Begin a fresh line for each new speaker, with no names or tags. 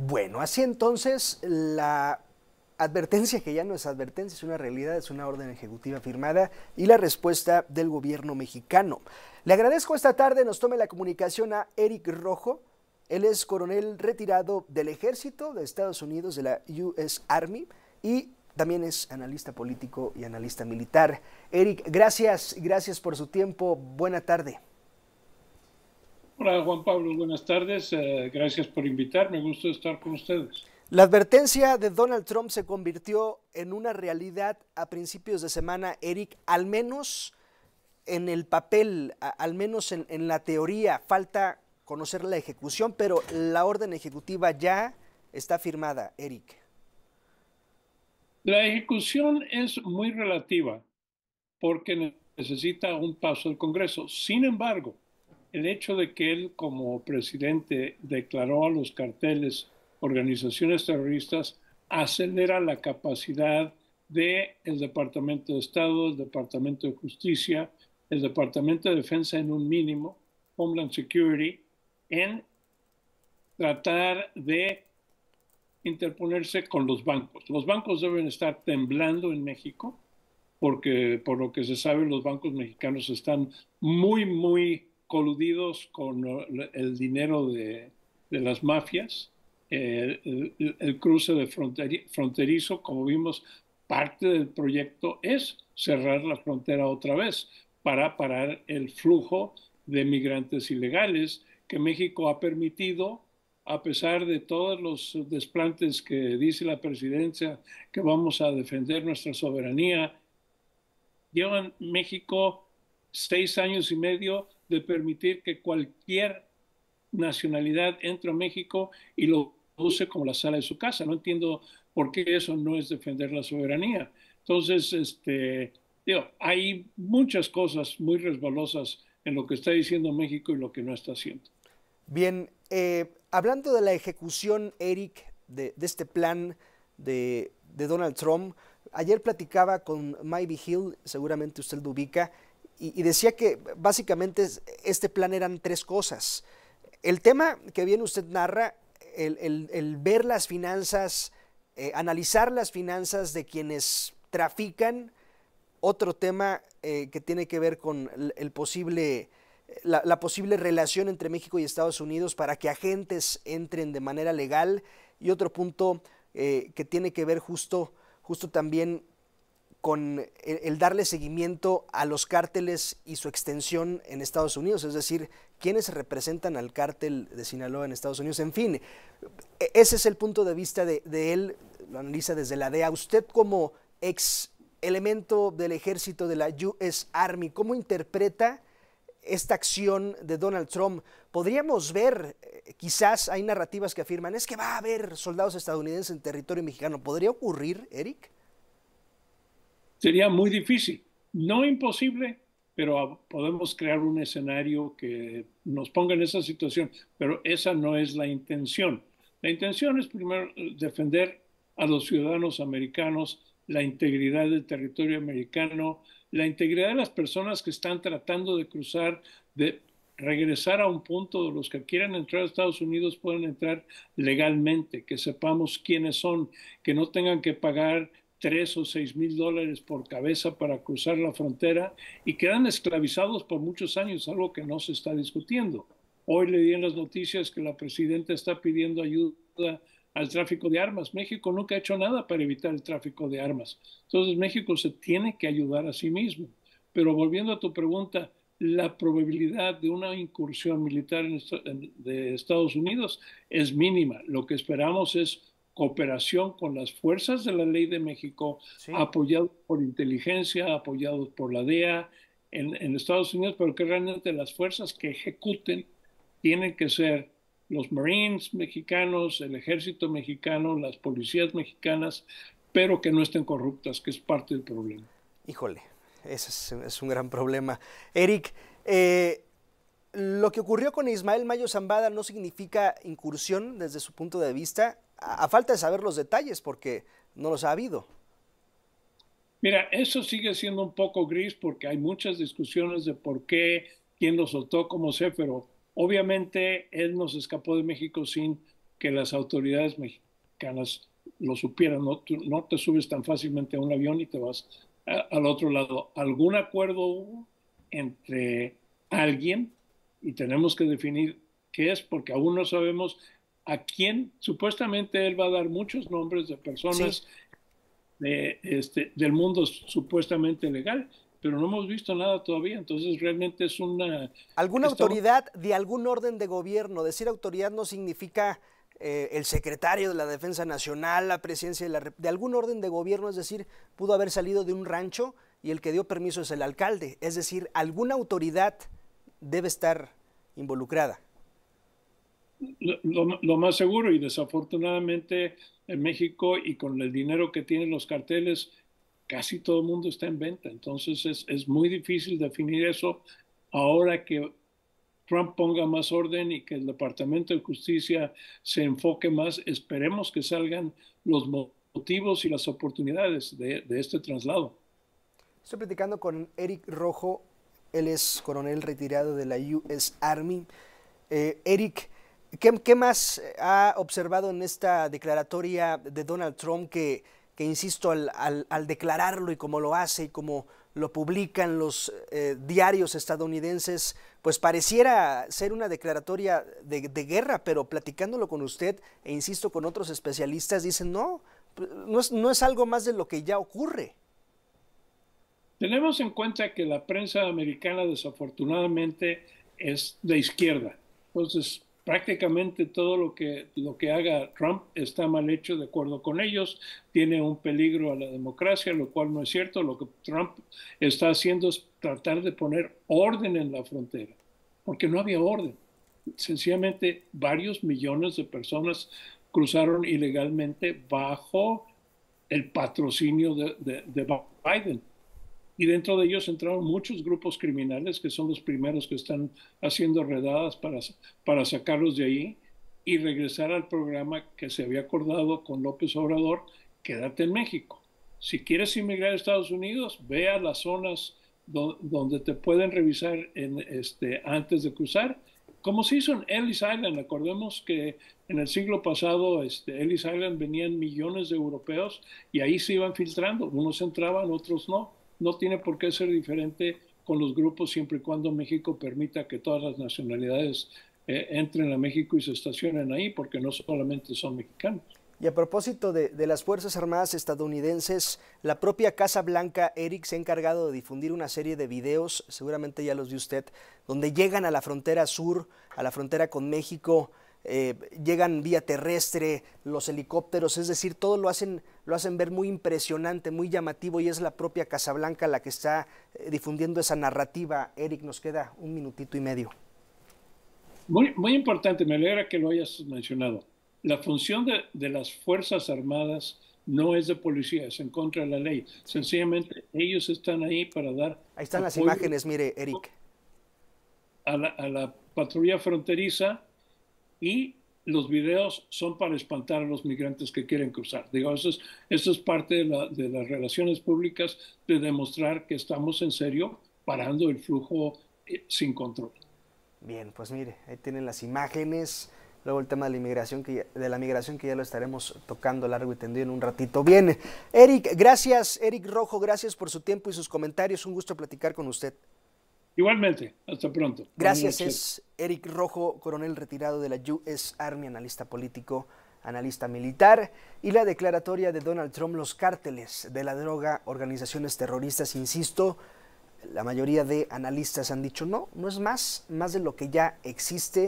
Bueno, así entonces la advertencia, que ya no es advertencia, es una realidad, es una orden ejecutiva firmada, y la respuesta del gobierno mexicano. Le agradezco esta tarde, nos tome la comunicación a Eric Rojo. Él es coronel retirado del Ejército de Estados Unidos, de la US Army, y también es analista político y analista militar. Eric, gracias por su tiempo. Buena tarde.
Hola Juan Pablo, buenas tardes. Gracias por invitarme. Gusto estar con ustedes.
La advertencia de Donald Trump se convirtió en una realidad a principios de semana, Eric, al menos en el papel, al menos en la teoría. Falta conocer la ejecución, pero la orden ejecutiva ya está firmada, Eric.
La ejecución es muy relativa porque necesita un paso del Congreso. Sin embargo, el hecho de que él como presidente declaró a los carteles organizaciones terroristas acelera la capacidad del Departamento de Estado, el Departamento de Justicia, el Departamento de Defensa en un mínimo, Homeland Security, en tratar de interponerse con los bancos. Los bancos deben estar temblando en México porque, por lo que se sabe, los bancos mexicanos están muy coludidos con el dinero de las mafias. El cruce de fronterizo, como vimos, parte del proyecto es cerrar la frontera otra vez para parar el flujo de migrantes ilegales que México ha permitido a pesar de todos los desplantes que dice la presidencia que vamos a defender nuestra soberanía. Llevan México 6 años y medio de permitir que cualquier nacionalidad entre a México y lo use como la sala de su casa. No entiendo por qué eso no es defender la soberanía. Entonces, hay muchas cosas muy resbalosas en lo que está diciendo México y lo que no está haciendo.
Bien, hablando de la ejecución, Eric, de este plan de Donald Trump, ayer platicaba con Maybe Hill, seguramente usted lo ubica, y decía que básicamente este plan eran tres cosas. El tema que bien usted narra, el ver las finanzas, analizar las finanzas de quienes trafican. Otro tema que tiene que ver con el posible, la posible relación entre México y Estados Unidos para que agentes entren de manera legal. Y otro punto que tiene que ver justo también con el darle seguimiento a los cárteles y su extensión en Estados Unidos, es decir, quienes representan al cártel de Sinaloa en Estados Unidos. En fin, ese es el punto de vista de él, lo analiza desde la DEA. Usted como ex elemento del ejército de la US Army, ¿cómo interpreta esta acción de Donald Trump? Podríamos ver, quizás hay narrativas que afirman, es que va a haber soldados estadounidenses en territorio mexicano. ¿Podría ocurrir, Eric?
Sería muy difícil, no imposible, pero podemos crear un escenario que nos ponga en esa situación, pero esa no es la intención. La intención es primero defender a los ciudadanos americanos, la integridad del territorio americano, la integridad de las personas que están tratando de cruzar, de regresar a un punto de los que quieran entrar a Estados Unidos pueden entrar legalmente, que sepamos quiénes son, que no tengan que pagar $3 o $6,000 por cabeza para cruzar la frontera y quedan esclavizados por muchos años, algo que no se está discutiendo. Hoy leí en las noticias que la presidenta está pidiendo ayuda al tráfico de armas. México nunca ha hecho nada para evitar el tráfico de armas. Entonces México se tiene que ayudar a sí mismo. Pero volviendo a tu pregunta, la probabilidad de una incursión militar de Estados Unidos es mínima. Lo que esperamos es cooperación con las fuerzas de la ley de México,
Sí.
apoyados por inteligencia, apoyados por la DEA en Estados Unidos, pero que realmente las fuerzas que ejecuten tienen que ser los Marines mexicanos, el ejército mexicano, las policías mexicanas, pero que no estén corruptas, que es parte del problema.
Híjole, ese es un gran problema. Eric, lo que ocurrió con Ismael Mayo Zambada no significa incursión desde su punto de vista, a falta de saber los detalles, porque no los ha habido.
Mira, eso sigue siendo un poco gris porque hay muchas discusiones de por qué, quién lo soltó, cómo sé, pero obviamente él nos escapó de México sin que las autoridades mexicanas lo supieran. No, no te subes tan fácilmente a un avión y te vas al otro lado. ¿Algún acuerdo hubo entre alguien? Y tenemos que definir qué es, porque aún no sabemos a quién. Supuestamente él va a dar muchos nombres de
Sí.
personas del mundo supuestamente legal, pero no hemos visto nada todavía. Entonces realmente es una...
¿Alguna
Estamos,
autoridad de algún orden de gobierno? Decir autoridad no significa el secretario de la Defensa Nacional, la presidencia de algún orden de gobierno, es decir, pudo haber salido de un rancho y el que dio permiso es el alcalde, es decir, alguna autoridad debe estar involucrada.
lo más seguro, y desafortunadamente en México y con el dinero que tienen los carteles, casi todo el mundo está en venta. Entonces es muy difícil definir eso ahora que Trump ponga más orden y que el Departamento de Justicia se enfoque más. Esperemos que salgan los motivos y las oportunidades de este traslado.
Estoy platicando con Eric Rojo, él es coronel retirado de la US Army. Eric, ¿qué más ha observado en esta declaratoria de Donald Trump que insisto, al declararlo y como lo hace y como lo publican los diarios estadounidenses, pues pareciera ser una declaratoria de guerra, pero platicándolo con usted e insisto con otros especialistas, dicen no es algo más de lo que ya ocurre.
Tenemos en cuenta que la prensa americana desafortunadamente es de izquierda. Entonces, prácticamente todo lo que haga Trump está mal hecho de acuerdo con ellos, tiene un peligro a la democracia, lo cual no es cierto. Lo que Trump está haciendo es tratar de poner orden en la frontera, porque no había orden. Sencillamente, varios millones de personas cruzaron ilegalmente bajo el patrocinio de Biden. Y dentro de ellos entraron muchos grupos criminales que son los primeros que están haciendo redadas para sacarlos de ahí y regresar al programa que se había acordado con López Obrador, quédate en México. Si quieres inmigrar a Estados Unidos, ve a las zonas donde te pueden revisar antes de cruzar, como se hizo en Ellis Island. Acordemos que en el siglo pasado Ellis Island venían millones de europeos y ahí se iban filtrando. Unos entraban, otros no. No tiene por qué ser diferente con los grupos siempre y cuando México permita que todas las nacionalidades entren a México y se estacionen ahí, porque no solamente son mexicanos.
Y a propósito de las Fuerzas Armadas estadounidenses, la propia Casa Blanca, Eric, se ha encargado de difundir una serie de videos, seguramente ya los vio usted, donde llegan a la frontera sur, a la frontera con México, llegan vía terrestre, los helicópteros, es decir, todo lo hacen ver muy impresionante, muy llamativo, y es la propia Casa Blanca la que está difundiendo esa narrativa. Eric, nos queda un minutito y medio.
Muy importante, me alegra que lo hayas mencionado. La función de las Fuerzas Armadas no es de policía, es en contra de la ley.
Sí.
Sencillamente, ellos están ahí para dar
Ahí están las
apoyo
imágenes, mire, Eric.
a la patrulla fronteriza, y los videos son para espantar a los migrantes que quieren cruzar. Digo, eso es parte de las relaciones públicas, de demostrar que estamos en serio parando el flujo sin control.
Bien, pues mire, ahí tienen las imágenes. Luego el tema de la migración que ya lo estaremos tocando largo y tendido en un ratito. Bien, Eric, gracias, Eric Rojo, gracias por su tiempo y sus comentarios. Un gusto platicar con usted.
Igualmente, hasta pronto.
Gracias, es Eric Rojo, coronel retirado de la US Army, analista político, analista militar. Y la declaratoria de Donald Trump, los cárteles de la droga, organizaciones terroristas, insisto, la mayoría de analistas han dicho no es más de lo que ya existe.